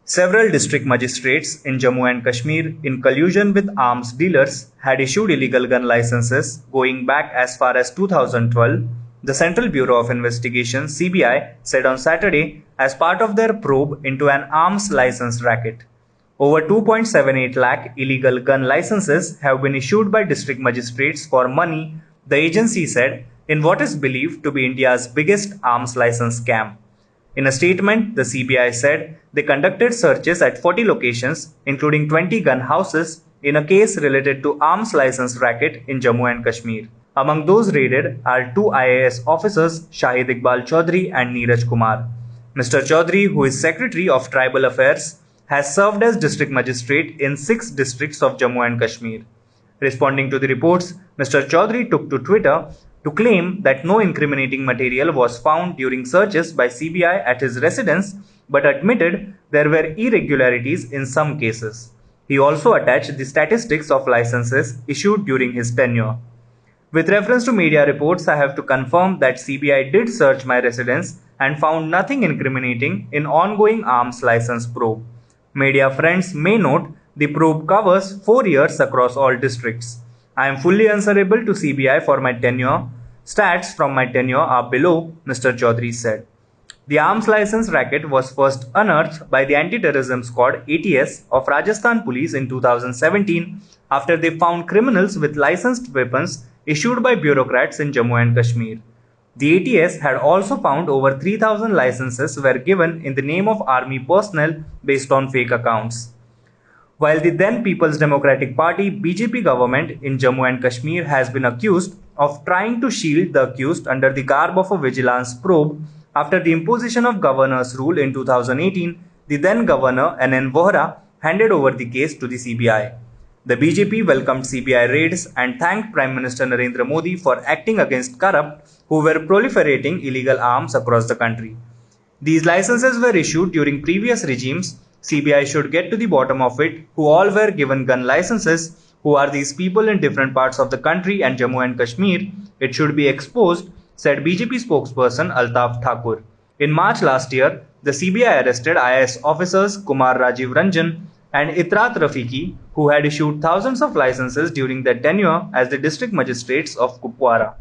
Several district magistrates in Jammu and Kashmir, in collusion with arms dealers, had issued illegal gun licenses going back as far as 2012, the Central Bureau of Investigation (CBI) said on Saturday as part of their probe into an arms license racket. Over 2.78 lakh illegal gun licenses have been issued by district magistrates for money, the agency said, in what is believed to be India's biggest arms license scam. In a statement, the CBI said they conducted searches at 40 locations, including 20 gun houses, in a case related to arms license racket in Jammu and Kashmir. Among those raided are two IAS officers, Shahid Iqbal Chaudhary and Neeraj Kumar. Mr. Chaudhary, who is Secretary of Tribal Affairs, has served as district magistrate in 6 districts of Jammu and Kashmir. Responding to the reports, Mr. Chaudhary took to Twitter to claim that no incriminating material was found during searches by CBI at his residence, but admitted there were irregularities in some cases. He also attached the statistics of licenses issued during his tenure. With reference to media reports, I have to confirm that CBI did search my residence and found nothing incriminating in ongoing arms license probe. Media friends may note the probe covers 4 years across all districts. I am fully answerable to CBI for my tenure. Stats from my tenure are below, Mr. Chaudhary said. The arms license racket was first unearthed by the Anti-Terrorism Squad (ATS) of Rajasthan Police in 2017 after they found criminals with licensed weapons issued by bureaucrats in Jammu and Kashmir. The ATS had also found over 3,000 licenses were given in the name of army personnel based on fake accounts. While the then People's Democratic Party (BJP) government in Jammu and Kashmir has been accused of trying to shield the accused under the garb of a vigilance probe after the imposition of governor's rule in 2018, the then governor NN Vohra handed over the case to the CBI. The BJP welcomed CBI raids and thanked Prime Minister Narendra Modi for acting against corrupt who were proliferating illegal arms across the country. These licenses were issued during previous regimes. CBI should get to the bottom of it, who all were given gun licenses, who are these people in different parts of the country and Jammu and Kashmir. It should be exposed, said BJP spokesperson Altaf Thakur. In March last year, the CBI arrested IAS officers Kumar Rajiv Ranjan and Itrat Rafiqui, who had issued thousands of licenses during their tenure as the district magistrates of Kupwara.